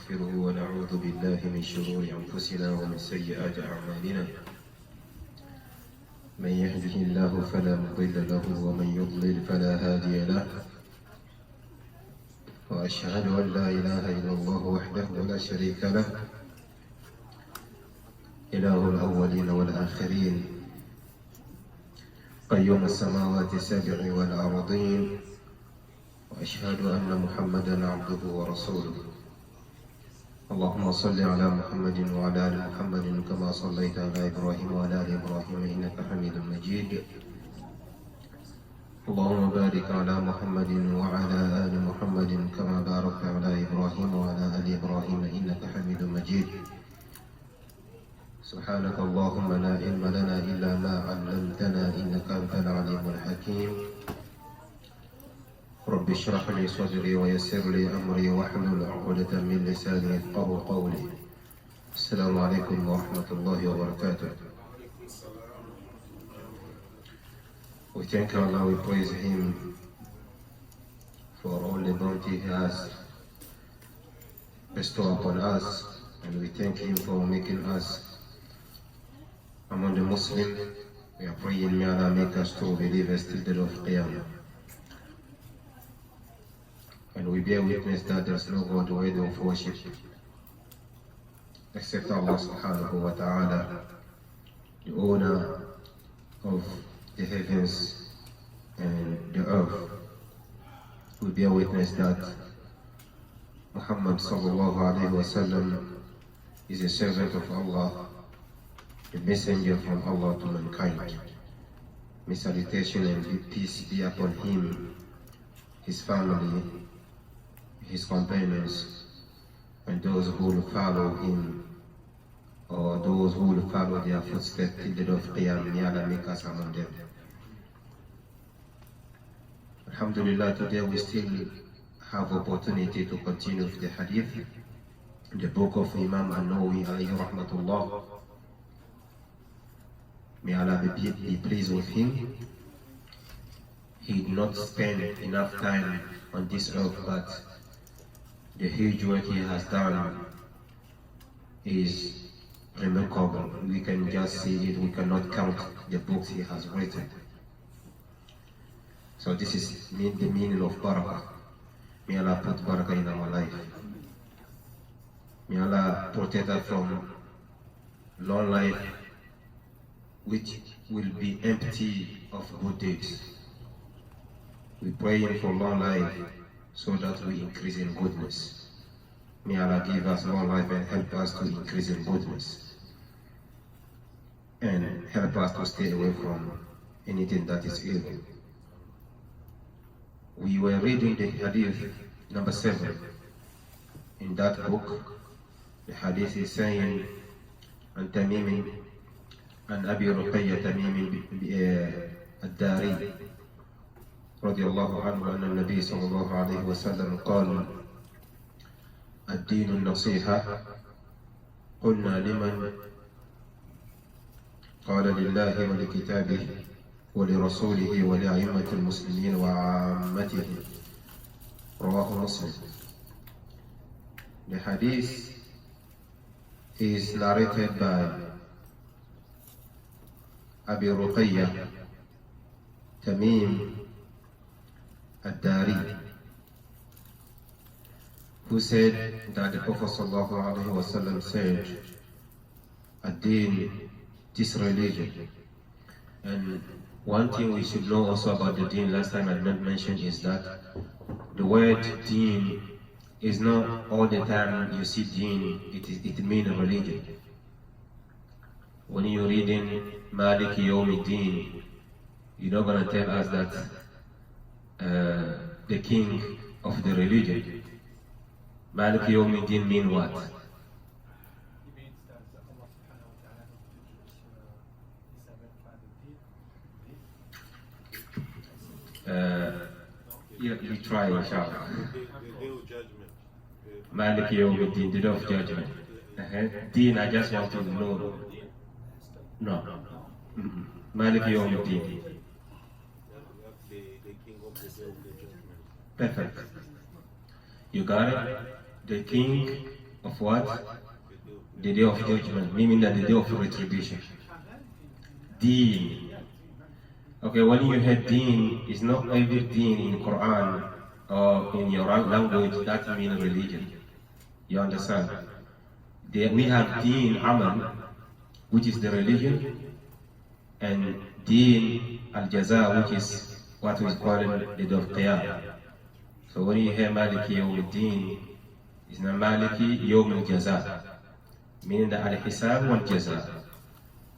ونستغفره ونعوذ بالله من شرور أنفسنا ومن سيئات أعمالنا من يهده الله فلا مضل له ومن يضلل فلا هادي له وأشهد أن لا إله إلا الله وحده لا شريك له إله الأولين والآخرين قيوم السماوات السبع والأرضين وأشهد أن محمدًا عبده ورسوله اللهم صل على محمد وعلى آل محمد كما صليت على إبراهيم وعلى آل إبراهيم إنك حميد مجيد اللهم بارك على محمد وعلى آل محمد كما باركت على إبراهيم وعلى آل إبراهيم إنك حميد مجيد سبحانك اللهم لا علم لنا إلا ما علمتنا إنك أنت العليم الحكيم رب اشرح لي صدري ويسر لي أمري واحلل عقدة من لساني يفقهوا قولي السلام عليكم ورحمة الله وبركاته. We thank Allah, we praise Him for all the bounty He has bestowed upon us, and we thank Him for making us among the Muslims. We are praying, may Allah make us true believers till the day of Qiyamah. And we bear witness that there is no God worthy of worship except Allah subhanahu wa ta'ala, the owner of the heavens and the earth. We bear witness that Muhammad sallallahu alayhi wa sallam is a servant of Allah, the messenger from Allah to mankind. May salutation and peace be upon him, his family, his companions, and those who will follow him, or those who will follow their footsteps till the day of Qiyamah. May Allah make us among them. Alhamdulillah, today we still have opportunity to continue with the Hadith, the book of Imam Nawawee alayhi rahmatullah. May Allah be pleased with him. He did not spend enough time on this earth, but the huge work he has done is remarkable. We can just see it, we cannot count the books he has written. So this is the meaning of barakah. May Allah put barakah in our life. May Allah protect us from long life which will be empty of good deeds. We pray for long life so that we increase in goodness. May Allah give us long life and help us to increase in goodness, and help us to stay away from anything that is evil. We were reading the Hadith number 7 in that book. The Hadith is saying, عن تميم عن أبي رقية تميم الداري رضي الله عنه أن النبي صلى الله عليه وسلم قال الدين النصيحة قلنا لمن قال لله ولكتابه ولرسوله ولأئمة المسلمين وعامتهم رواه مسلم. The hadith is narrated by Abi Ruqayya Tamim Ad-Dari, who said that the Prophet ﷺ said, Ad-Din, this religion. And one thing we should know also about the Deen, last time I mentioned, is that the word Deen is not all the time you see Deen, it means religion. When you're reading Maliki Yawmi Deen, you're not going to tell us that the king of the religion. Maliki Yawmi Din mean what? You try, inshallah. The day of judgment. Maliki Yawmi Din, the day of judgment. Deen, I just want to know. No. Maliki Yawmi Din. The king of the day of the judgment. Perfect. You got it? The king of what? The day of judgment, meaning that the day of retribution. Deen. Okay, when you hear deen, it's not every deen in Quran or in your language that means religion. You understand? We have deen amal, which is the religion, and deen al-jaza, which is what we call the day of qiyam. So when you hear Maliki Yawm al-Din, it's not Maliki Yawm al-Jaza, meaning the al-Hisab wal-Jaza,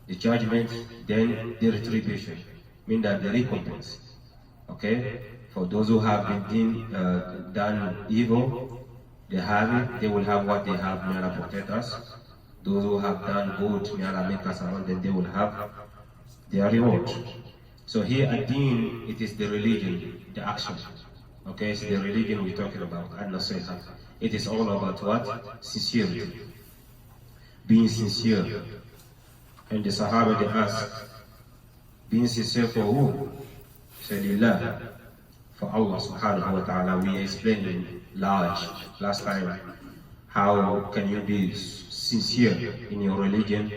the judgment, then the retribution, meaning that the recompense. Okay? For those who have been done evil, they have it, they will have what they have, may Allah protect us. Those who have done good, may Allah make us among them, they will have their reward. So here at Deen, it is the religion, the action. Okay, it's the religion we're talking about, al-Nasiha. It is all about what? Sincerity. Being sincere. And the Sahaba, they asked, being sincere for who? Said Allah. For Allah subhanahu wa ta'ala. We explained last time how can you be sincere in your religion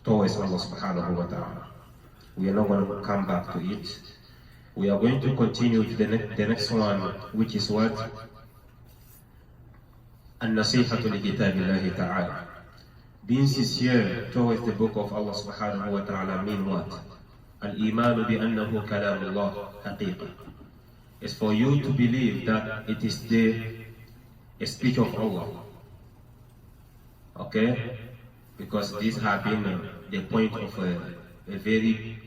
towards Allah subhanahu wa ta'ala. We are not going to come back to it. We are going to continue to the next one, which is what? An-Nasihatu li kitabillahi ta'ala. Being sincere towards the book of Allah subhanahu wa ta'ala mean what? Al-Imanu bi-annahu kalamullah haqiqa. It's for you to believe that it is the speech of Allah. Okay? Because these have been the point of a very,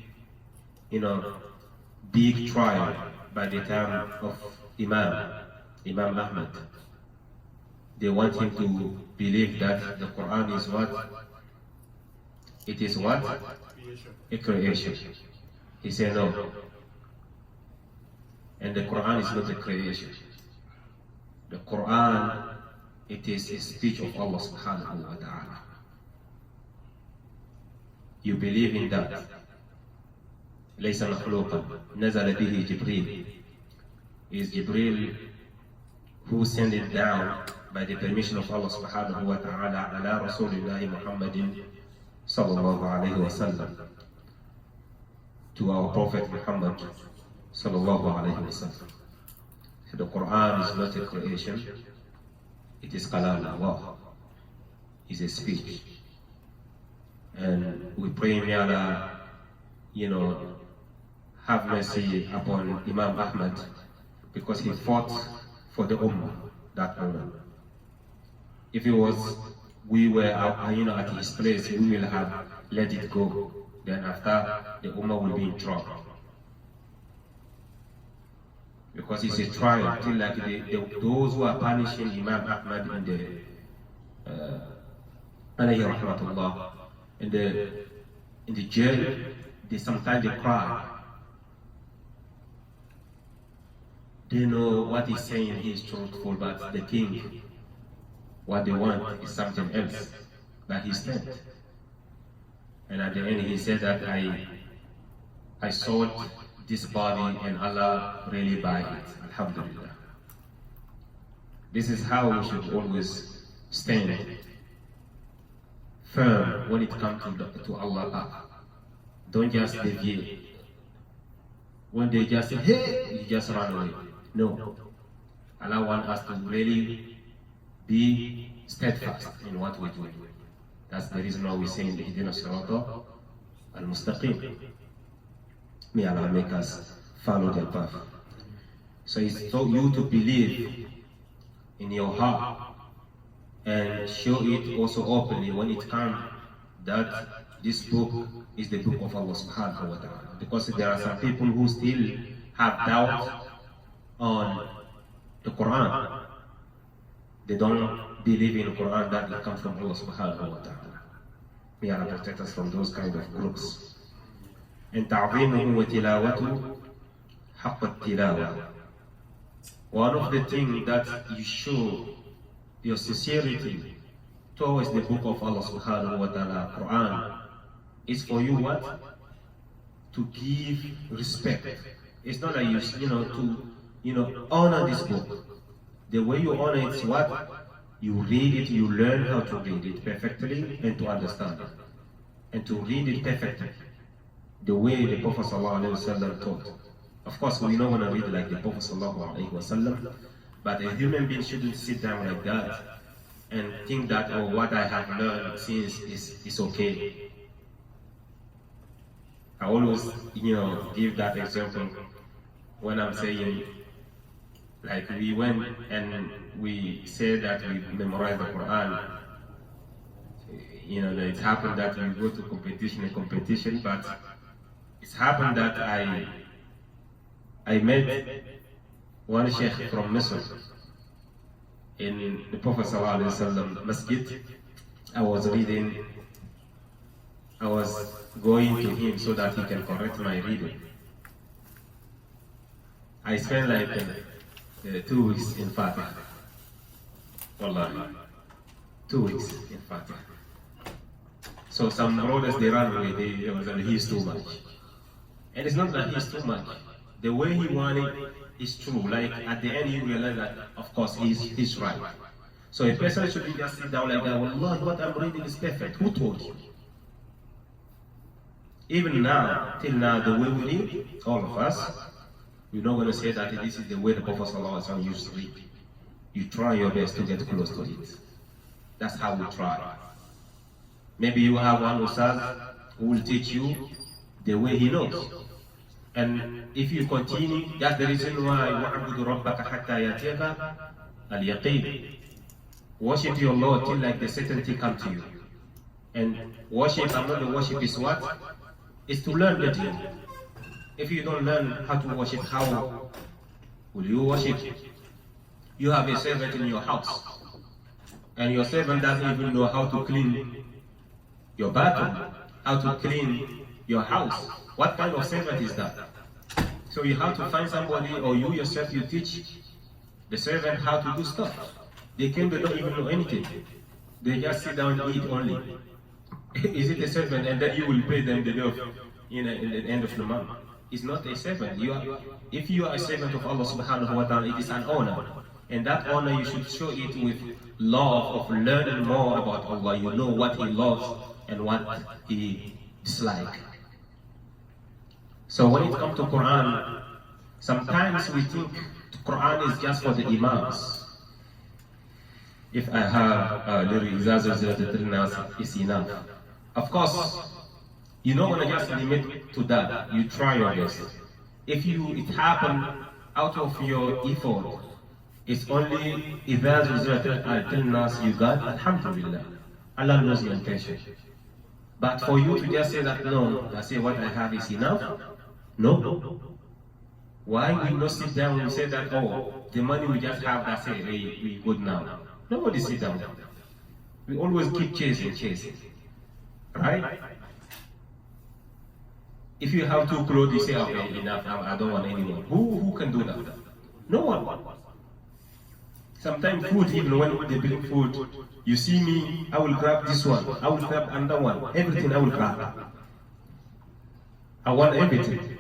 big trial by the time of Imam Ahmad. They want him to believe that the Quran is what? It is what? A creation. He said no. And the Quran is not a creation. The Quran, it is a speech of Allah subhanahu wa ta'ala. You believe in that. ليس مخلوقا نزل به جبريل. Is Jibril who sent it down by the permission of Allah subhanahu wa ta'ala ala Rasulillahi Muhammadin sallallahu alayhi wa sallam, to our Prophet Muhammad sallallahu alayhi wa sallam. So the Quran is not a creation, it is kalam Allah, it's a speech. And we pray may Allah, have mercy upon Imam Ahmad, because he fought for the Ummah that moment. If we were at his place, we will have let it go. Then after, the Ummah will be in trouble. Because it's a trial, till like those who are punishing Imam Ahmad in the alayhi rahmatullah, in the jail, sometimes they cry. They know what he's saying is truthful, but the king, what they want is something else that he said. And at the end he said that I sold this body and Allah really buy it. Alhamdulillah. This is how we should always stand firm when it comes to Allah. Don't just deviate. When they just say, hey, you just run away. No. Allah wants us to really be steadfast in what we do. That's the reason why we say in the Ihdina Sirata al-Mustaqim. May Allah make us follow their path. So it's for you to believe in your heart and show it also openly when it comes that this book is the book of Allah subhanahu wa ta'ala. Because there are some people who still have doubt on the Quran. They don't believe in the Quran that it comes from Allah subhanahu wa ta'ala. May Allah protect us from those kind of groups. And ta'zimuhu wa tilawatu haqq tilawa. One of the things that you show your sincerity towards the book of Allah subhanahu wa ta'ala, Quran, is for you what? To give respect. It's not that you honor this book. The way you honor it is what? You read it, you learn how to read it perfectly and to understand it. And to read it perfectly, the way the Prophet ﷺ taught. Of course, we're not going to read like the Prophet ﷺ, but a human being shouldn't sit down like that and think that, oh, what I have learned since is okay. I always, give that example when I'm saying, like we went and we said that we memorized the Quran. It happened that we go to competition, but it's happened that I met one sheikh from Misr in the Prophet ﷺ masjid. I was going to him so that he can correct my reading. I spent like 2 weeks in Fatiha. Wallahi. 2 weeks in Fatiha. So some brothers, they ran away, they was like, he's too much. And it's not that he's too much. The way he wanted is true. Like at the end you realize that of course he's right. So a person should just sit down like that, Wallah, what I'm reading is perfect. Who told you? Even now, till now, the way we read, all of us, we're not going to say that this is the way the Prophet ﷺ used to read. You try your best to get close to it. That's how we try. Maybe you have one Ustaz who will teach you the way he knows. And if you continue, that's the reason why وَعْبُدُ رَبَّكَ حَتَّى يَأْتِيَكَ الْيَقِينُ. Worship your Lord till like the certainty comes to you. And worship, another worship is what? Is to learn the deen. If you don't learn how to worship, how will you worship? You have a servant in your house, and your servant doesn't even know how to clean your bathroom, how to clean your house. What kind of servant is that? So you have to find somebody, or you yourself, you teach the servant how to do stuff. They don't even know anything. They just sit down and eat only. Is it a servant? And then you will pay them the day of, in the end of the month. It's not a servant. If you are a servant of Allah subhanahu wa ta'ala, it is an honor. And that honor you should show it with love of learning more about Allah. You know what He loves and what He dislikes. So when it comes to Quran, sometimes we think Quran is just for the Imams. If I have a little izazah is enough. Of course, you're not going to just limit to that. You try your best. If it happen out of your effort, it's only izazah you got, alhamdulillah. Allah knows your intention. But for you to just say that, no, I say what I have is enough, no. Why we not sit down and say that, oh, the money we just have, that's it, we good now. Nobody sit down. We always keep chasing. Right? If you have 2 clothes, you say, okay, enough, I don't want anyone. Who can do that? No one. Sometimes food, even when they bring food, you see me, I will grab this one, I will grab another one, everything I will grab. I want everything.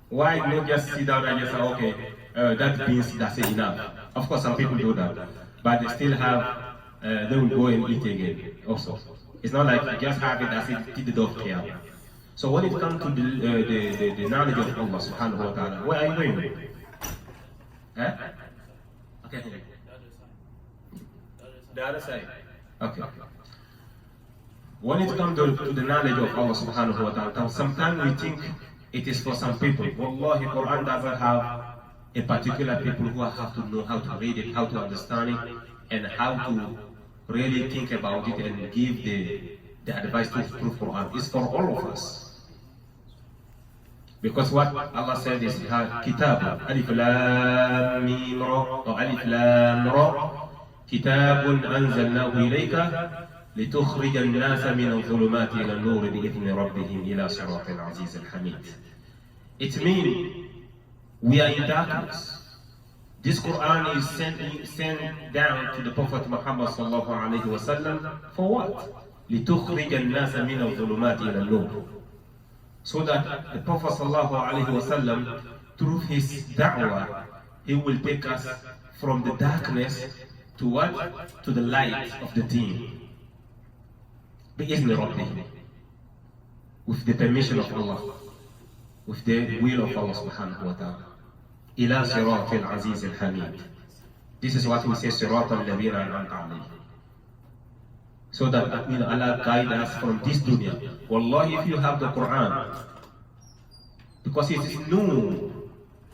Why not just sit down and just say, okay, that means that's enough. Of course, some people do that, but they still have, they will go and eat again also. It's not like you just have it as it did not care. So when it comes to the knowledge of Allah subhanahu wa ta'ala, where are you going? Huh? Okay. The other side. Okay. When it comes to the knowledge of Allah subhanahu wa ta'ala, sometimes we think it is for some people. Wallahi, Quran doesn't have a particular people who have to know how to read it, how to understand it, and how to really think about it and give the advice to prove Quran. It's for all of us. Because what Allah said is Kitab, Alif Lam Mim Ra, or Alif Lam Ra, Kitabun Anzalnahu Ilayka لتخرج الناس من الظلمات إلى النور بإذن ربهم إلى صراط العزيز الحميد. It means we are in darkness. This Quran is sent down to the Prophet Muhammad sallallahu alaihi wasallam for what? لتخرج الناس من الظلمات إلى النور. So that the Prophet sallallahu alaihi wasallam, through his da'wah, he will take us from the darkness to what? To the light of the deen. بإذن ربه, with the permission of Allah, with the will of Allah subhanahu wa ta'ala. إلى صراط العزيز الحميد. This is what we say, صراط الذين أنعمت عليهم. So that Allah guide us from this dunya. Wallahi, if you have the Quran, because it is nur,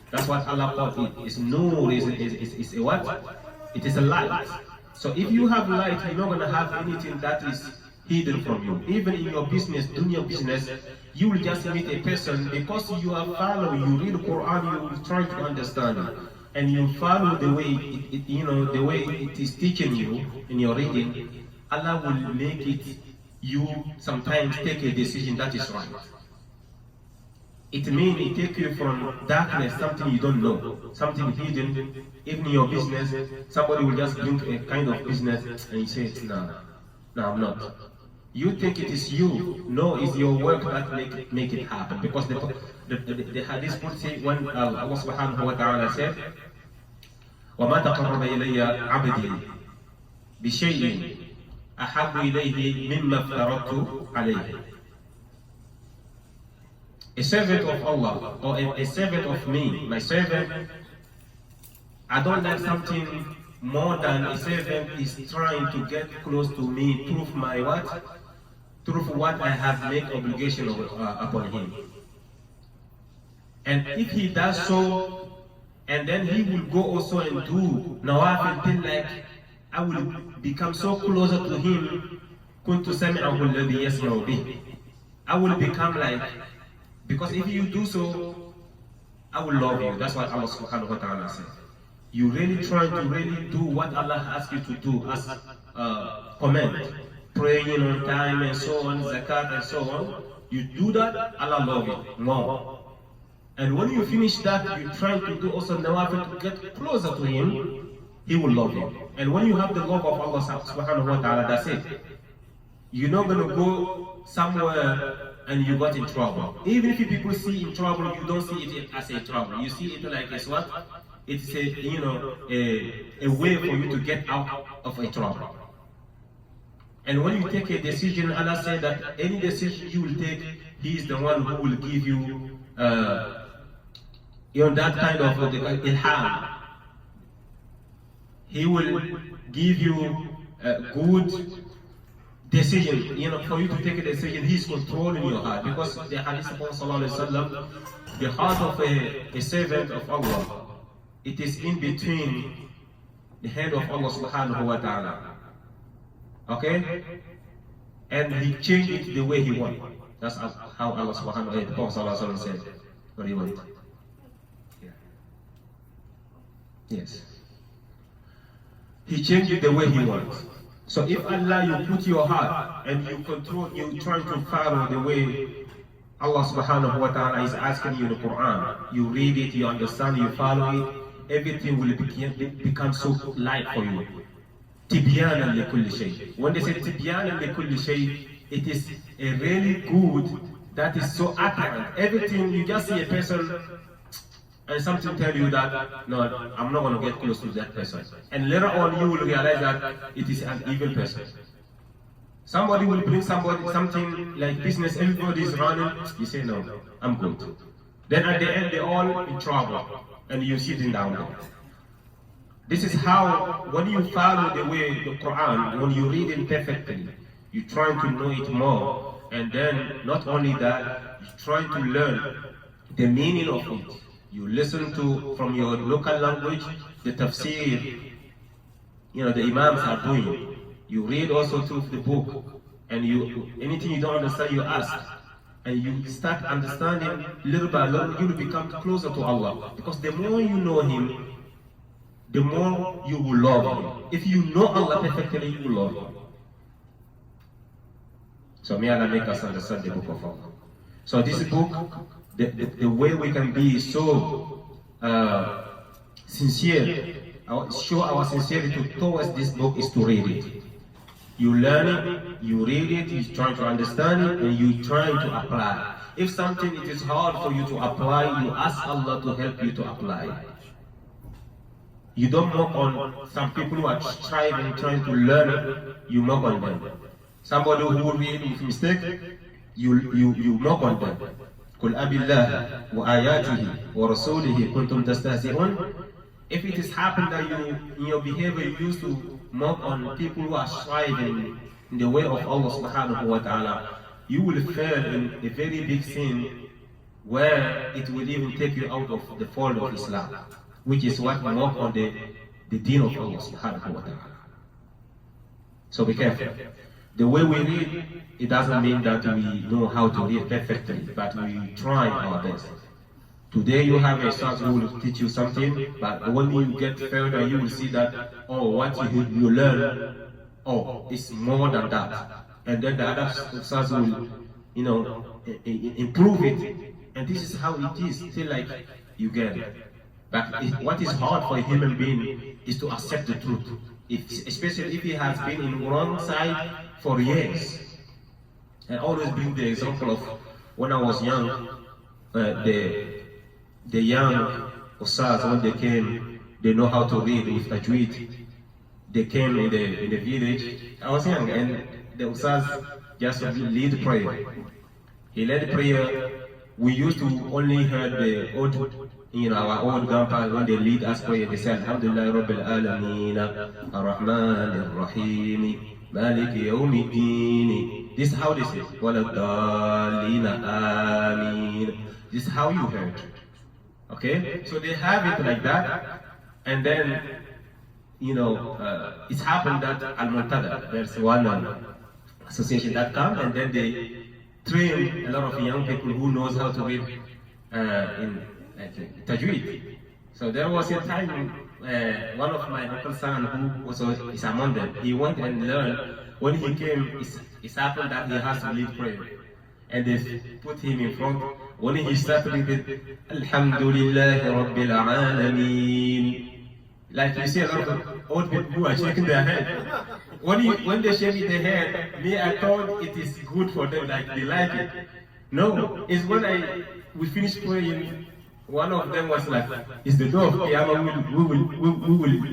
that's what Allah called it. It's nur, is a what? It is a light. So if you have light, you're not going to have anything that is hidden from you. Even in your business, dunya business, you will just meet a person because you are following, you read the Quran, you try to understand it, and you follow the way the way it is teaching you in your reading. Allah will make it you sometimes take a decision that is right. It means it takes you from darkness, something you don't know, something hidden. Even in your business, somebody will just bring a kind of business and you say, no, I'm not. You think it is you. No, it's your work that make it happen. Because the Hadith would say when Allah subhanahu wa ta'ala said, وَمَا تَقَرَّبَ إِلَيَّ عَبْدِي بِشَيْءٍ أَحَبُّ إِلَيْهِ مِمَّا افْتَرَضْتُ عَلَيْهِ. A servant of Allah, or a servant of me, my servant, I don't like something more than a servant is trying to get close to me through my what? Through what I have made obligation upon him. And if he does so, and then he will go also and do Nawawee, feel like I will become so closer to him, كنت سمعه الذي يسمع به. I will become like, because if you do so, I will love you. That's what Allah subhanahu wa ta'ala said. You really try to really do what Allah asks you to do as command. Praying on time and so on, zakat and so on. You do that, Allah love you more. And when you finish that, you try to do also Nawawee to get closer to Him, He will love you. And when you have the love of Allah subhanahu wa ta'ala, that's it. You're not going to go somewhere and you got in trouble. Even if people see in trouble, you don't see it as a trouble. You see it like it's what? It's a way for you to get out of a trouble. And when you take a decision, Allah said that any decision you will take, He is the one who will give you that kind of ilham. He will give you a good decision, for you to take a decision. He's controlling your heart, because the Hadith of Sallallahu Alaihi Wasallam, the heart of a servant of Allah, it is in between the hand of Allah Subhanahu wa Ta'ala. Okay? And He changed it the way He wants. That's how Allah Subhanahu wa Ta'ala said, what do you want? Yeah. Yes. He changed it the way He wants. So if Allah, you put your heart and you control, you try to follow the way Allah subhanahu wa ta'ala is asking you in the Quran, you read it, you understand, you follow it, everything will become so light for you. Tibyanan li kulli shay. When they say tibyanan li kulli shay, it is a really good, that is so apparent. Everything, you just see a person and something tell you that, no, I'm not going to get close to that person. And later on you will realize that it is an evil person. Somebody will bring something like business, everybody is running, you say, no, I'm good. Then at the end they're all in trouble and you're sitting down there. This is how, when you follow the way the Quran, when you read it perfectly, you try to know it more. And then not only that, you try to learn the meaning of it. You listen to, from your local language, the tafsir, the Imams are doing. You read also through the book, and anything you don't understand, you ask. And you start understanding little by little, you will become closer to Allah. Because the more you know Him, the more you will love Him. If you know Allah perfectly, you will love Him. So may Allah make us understand the book of Allah. So this book, the way we can be so sincere, show our sincerity towards this book is to read it. You learn it, you read it, you try to understand it, and you try to apply. If something it is hard for you to apply, you ask Allah to help you to apply. You don't mock on some people who are striving, trying to learn, you mock on them. Somebody who will read with mistake, you mock on them. قل أبي الله وآياته ورسوله كنتم تستهزئون. If it has happened that you, in your behavior, you used to mock on people who are striving in the way of Allah subhanahu wa ta'ala, you will fall in a very big sin where it will even take you out of the fold of Islam, which is what we mock on the deen of Allah subhanahu wa ta'ala. So be careful. The way we read, it doesn't mean that we know how to read perfectly, but we try our best. Today you have a ustaz who will teach you something, but when you get further, you will see that, oh, what you learn, oh, it's more than that. And then the other ustaz will, improve it. And this is how it is, till like you get it. But what is hard for a human being is to accept the truth. Especially if he has been in the wrong side for years. I always bring the example of when I was young, the young ustaz, when they came, they know how to read with tajweed. They came in the village. I was young, and the ustaz just lead prayer. He led prayer. We used to only hear the old, our old grandpa when they lead us prayer. They say, Alhamdulillah Rabbil Alameen, Ar-Rahman Ar-Rahim, Malik Yawmiddin. This is how they say, Waladhalina Ameen. This is how you heard. Okay? So they have it like that, and then, it's happened that Al-Muntada, there's one association that come, and then they train a lot of young people who knows how to read in tajweed. So there was a time one of my uncle's son who is among them, he went and learned. When he came, it happened that he has to lead prayer, and they put him in front. When he started reading Alhamdulillah Rabbil Alameen, like you see a lot of old people who are shaking their head. When they shake their head, me, I thought it is good for them, like they like it. No, it's when we finished praying, one of them was like, it's the door of Qiyamah,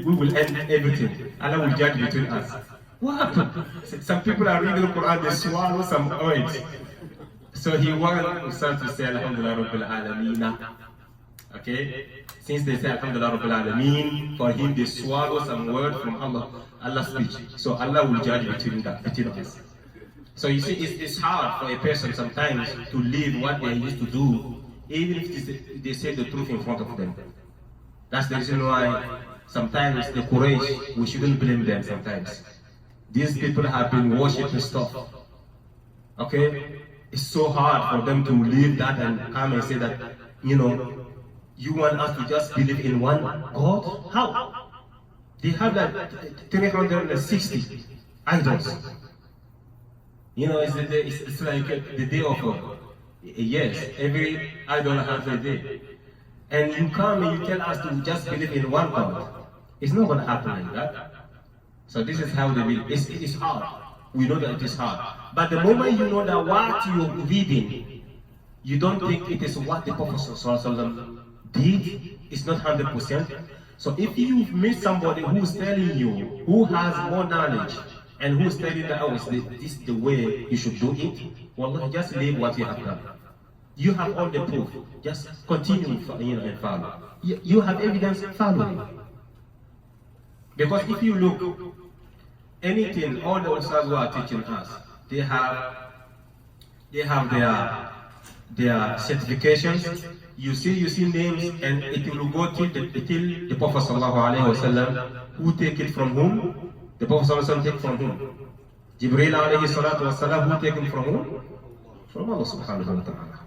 we will end everything. Allah will judge between us. What happened? Some people are reading the Quran, they swallow some words. So he wanted to say Alhamdulillah Rabbil Alameen. Okay? Since they say Alhamdulillah Rabbil Alameen, for him they swallow some word from Allah's speech. So Allah will judge between us. So you see, it's hard for a person sometimes to leave what they used to do, even if they say the truth in front of them. That's the reason why sometimes the Quraysh, we shouldn't blame them sometimes. These people have been worshipping stuff. Okay? It's so hard for them to leave that and come and say that, you want us to just believe in one God? How? They have like 360 idols. It's like the day of yes, every idol has a day. And you come and you tell us to just believe in one God. It's not going to happen like that. So this is how they believe. It is hard. We know that it is hard. But the moment you know that what you're reading, you don't think it is what the Prophet ﷺ did, it's not 100%. So if you meet somebody who's telling you, who has more knowledge, and who's telling that, oh, this is the way you should do it, well, just leave what you have done. You have all the proof. Just continue and follow. You have evidence, follow it. Because if you look, anything, all the ustaz who are teaching us, they have their certifications. You see names, and it will go till the Prophet ﷺ, who take it from whom? The Prophet ﷺ take from whom? Jibreel alayhi salatu wasalam, who take it from whom? From Allah subhanahu wa ta'ala.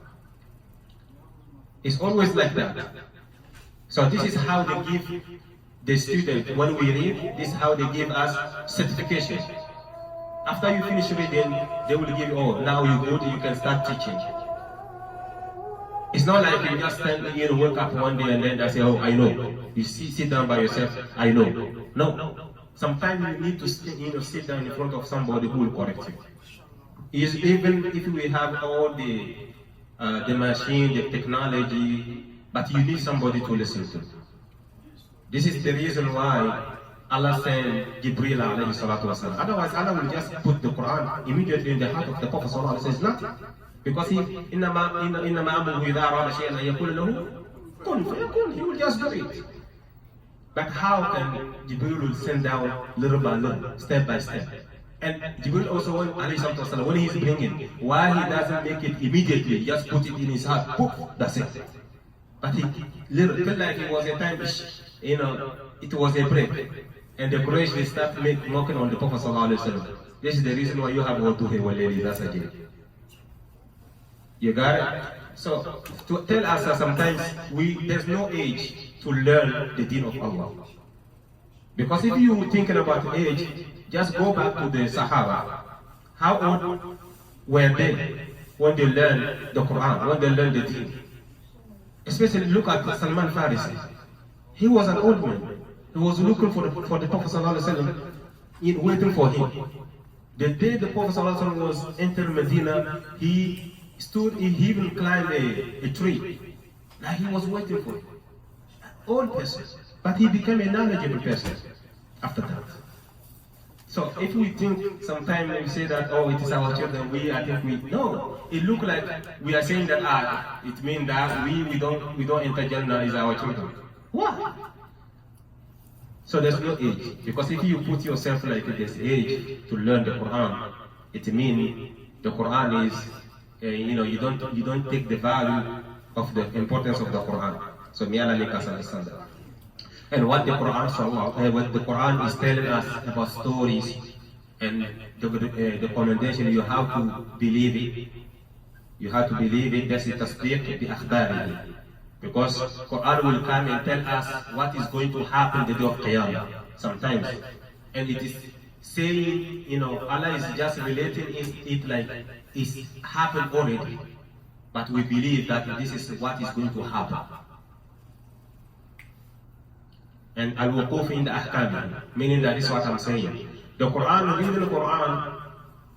It's always like that. So this is how they give the student, when we read, this is how they give us certification. After you finish reading, they will give you, oh, now you go, you can start teaching. It's not like you just stand here, wake up one day and then they say, oh, I know. You sit down by yourself, I know. No. Sometimes you need to sit down in front of somebody who will correct you. Even if we have all the machine, the technology, but you need somebody to listen to. This is the reason why Allah sent Jibril alayhi salatu wasalam. Otherwise, Allah will just put the Quran immediately in the heart of the Prophet sallallahu alaihi wasallam. Says nothing. Because إنما أمره إذا أراد شيئا أن يقول له كن فيكون. He will just do it. But how can Jibril send down little by little, step by step? And Jibril also, when he's bringing, why he doesn't make it immediately, just put it in his heart, poof, that's it. But he felt like it was a time, it was a break. And the Quraysh, they start mocking on the Prophet ﷺ. This is the reason why you have Waduhi wa Layli, that's again. You got it? So, to tell us that sometimes there's no age to learn the deen of Allah. Because if you were thinking about age, just go back to the Sahaba. How old were they when they learned the Quran, when they learned the deen? Especially look at Salman Farisi. He was an old man. He was looking for the Prophet ﷺ, waiting for him. The day the Prophet ﷺ was entering Medina, he even climbed a tree. Like he was waiting for him. An old person. But he became a knowledgeable person after that. So if we think sometimes we say that, oh, it is our children, no. It looks like we are saying that it means that we don't enter Jannah is our children. What? So there's no age. Because if you put yourself like this age to learn the Quran, it means the Quran is, you don't take the value of the importance of the Quran. So may Allah make us understand that. And what the Quran is telling us about stories and the commendation, you have to believe it. You have to believe it. That's the tasdeeq bi akhbarihi. Because Quran will come and tell us what is going to happen the day of Qiyamah sometimes. And it is saying, Allah is just relating it like it's happened already. But we believe that this is what is going to happen. And al-wuquf in the ahkam, meaning that is what I'm saying. The Quran, reading the Quran,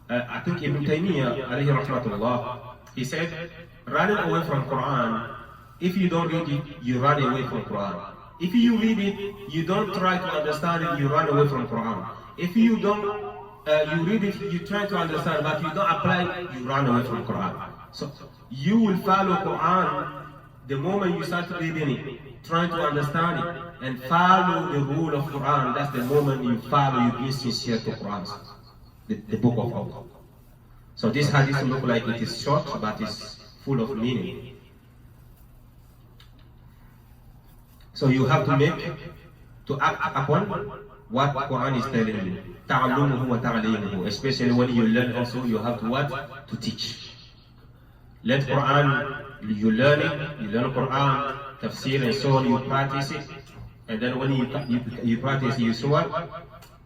I think Ibn Taymiyyah, alayhi rahmatullah, he said, running away from Quran, if you don't read it, you run away from Quran. If you read it, you don't try to understand it, you run away from Quran. If you don't, you read it, you try to understand, but you don't apply it, you run away from Quran. So you will follow Quran the moment you start reading it, trying to understand it, and follow the rule of Quran. That's the moment you follow, you be sincere to Quran, the book of Allah. So this hadith look like it is short, but it's full of meaning. So you have to act upon what Quran is telling you. Ta'allumuhu wa ta'alimuhu. Especially when you learn also, you have to teach. Let Quran, you learn it, you learn Quran, tafsir and so on, you practice it. And then when you practice, you so what?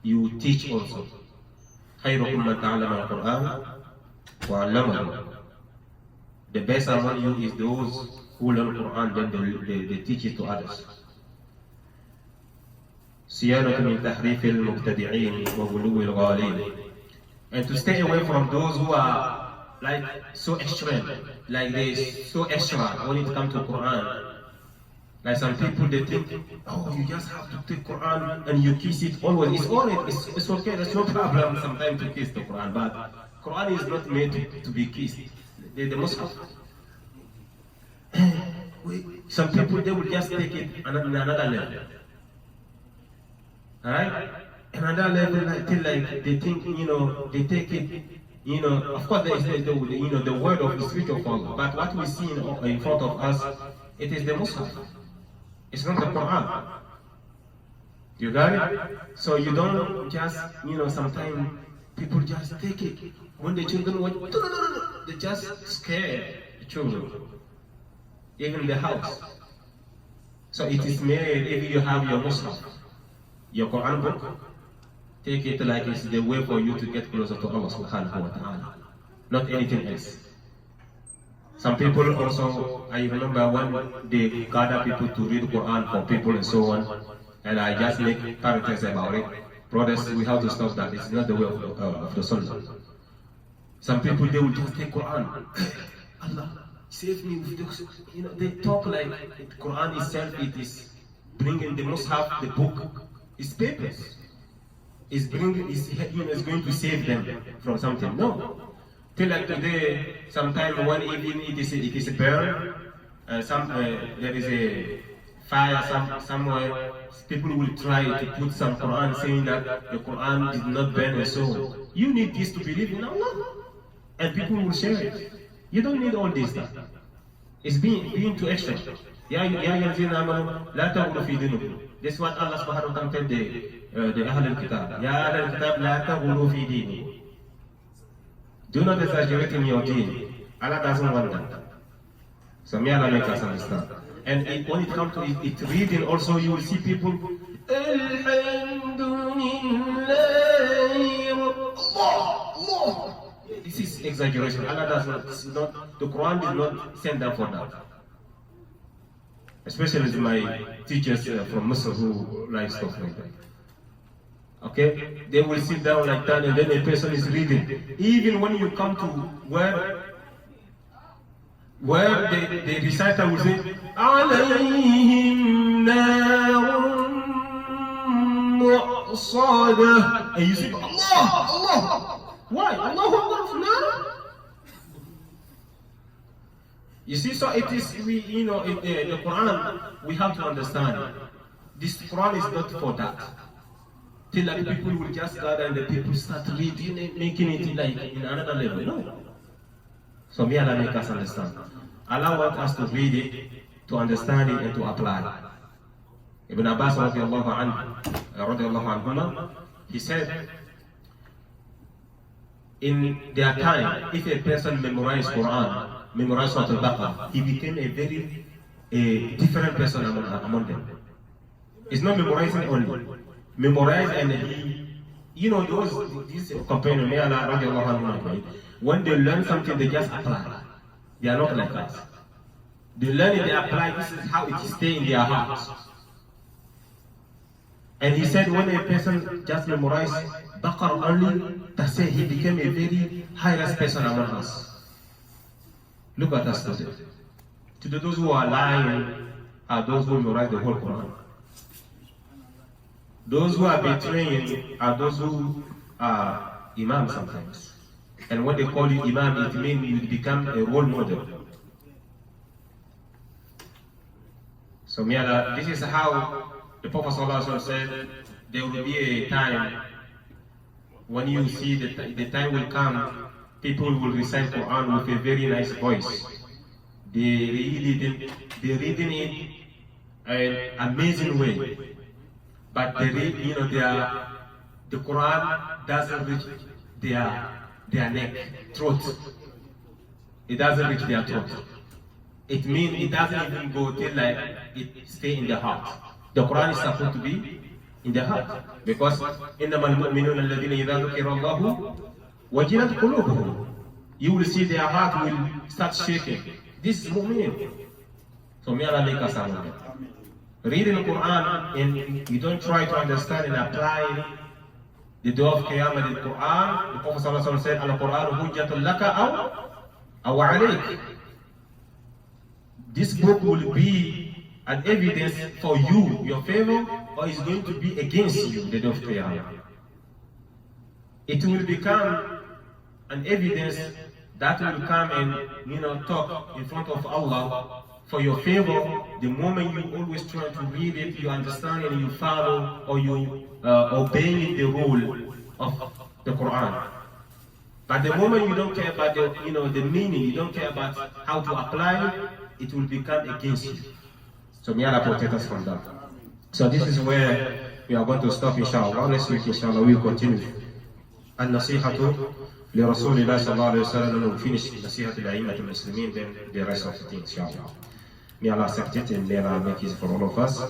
You teach also. خيركم من تعلم القرآن وعلمه. The best among you is those who learn Quran, then they teach it to others. صيانة من تحريف المبتدعين وغلو الغالين. And to stay away from those who are like so extreme, like they so extra when it comes to Quran. Like some people, they think, oh, you just have to take Quran and you kiss it always. It's okay, there's no problem sometimes to kiss the Quran, but Quran is not made to be kissed. They must have. Some people, they will just take it in another level. Alright? Another level until like they think, they take it, of course there is the word of the Spirit of Allah. But what we see in front of us, it is the Mus'haf. It's not the Quran. You got it? So you don't just, sometimes people just take it. When the children watch, no, they just scare the children. Even the house. So it is made, if you have your Mus'haf, your Quran book, take it like it's the way for you to get closer to Allah subhanahu wa ta'ala. Not anything else. Some people also, I remember when they gather people to read Quran for people and so on, and I just make parentheses about it. Brothers, we have to stop that. It's not the way of the Sunnah. Some people, they will just take Quran. Allah, save me with this. They talk like Quran itself, it is bringing the Mus'haf, the book, is papers. Is going to save them from something. No. Till like today, sometime one evening it is a burn, there is a fire somewhere. People will try to put some Quran saying that the Quran did not burn and so. You need this to believe in Allah, and people will share it. You don't need all this stuff. It's being too extra. That's what Allah subhanahu wa ta'ala told the Ahl al-Kitab. Ya Ahl al-Kitab, la taghulu fi dini. Do not exaggerate in your deen. Allah doesn't want that. So may Allah make us understand. And when it comes to it reading also, you will see people, Allah. This is exaggeration. Allah does not, the Quran did not send them for that. Especially my teachers from Muslim who like stuff like that. Okay? They will sit down like that and then a person is reading. Even when you come to where the reciter will say, عَلَيْهِمْ نَارٌ مُؤْصَدَةٌ, and you say, Allah, Allah. Why? Allahu Akbar. You see, so it is, the Quran, we have to understand, this Quran is not for that. Till like people will just gather and the people start reading and making it like in another level. No. So may Allah make us understand. Allah wants us to read it, to understand it, and to apply. Ibn Abbas radiallahu anhu, he said, in their time, if a person memorized Quran, memorized Surah Al-Baqarah, he became a very different person among them. It's not memorizing only. Memorize and these companions, may Allah radiallahu anhu, when they learn something, they just apply. They are not like us. They learn it, they apply. This is how it stays in their hearts. And he said, when a person just memorized Baqarah only, that's it, he became a very high-risk person among us. Look at us today. Today, those who are lying are those who memorize the whole Quran. Those who are betraying are those who are Imam sometimes. And when they call you Imam, it means you become a role model. So, this is how the Prophet ﷺ said, there will be a time when you see the time will come, people will recite Quran with a very nice voice. They reading it an amazing way. But the Quran doesn't reach their neck, throat. It doesn't reach their throat. It means it doesn't even go till like it stay in the heart. The Quran is supposed to be in the heart. Because إِنَّمَا الْمُؤْمِنُونَ الَّذِينَ إِذَا ذُكِرَ اللَّهُ وَجِلَتْ قُلُوبُهُمْ. You will see their heart will start shaking. This is mu'min. So may Allah make us among them. Reading the Quran and you don't try to understand and apply the day of Qiyamah in the Quran. The Prophet ﷺ said, Al-Quran hujjatun laka aw alayk. This book will be an evidence for you, your favor, or is going to be against you, the day of Qiyamah. It will become an evidence that will come and talk in front of Allah for your favor. The moment you always try to read it, you understand and you follow, or you obey the rule of the Quran. But the moment you don't care about the meaning, you don't care about how to apply it, it will become against you. So may Allah protect us from that. So this is where we are going to stop, inshallah. Next week, inshallah, we'll continue. النصيحة لرسول الله صلى الله عليه وسلم, and we'll finish نصيحة الأئمة المسلمين, then the rest of the things, inshallah. May Allah accept it and may Allah make it for all of us.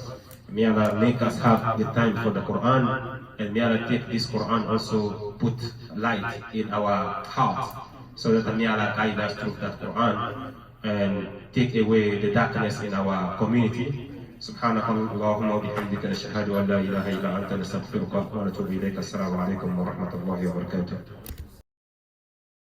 May Allah make us have the time for the Quran, and may Allah take this Quran also put light in our heart, so that may Allah guide us through that Quran and take away the darkness in our community. سبحانك اللهم وبحمدك نشهد أن لا إله إلا أنت نستغفرك ونتوب إليك. السلام عليكم ورحمة الله وبركاته.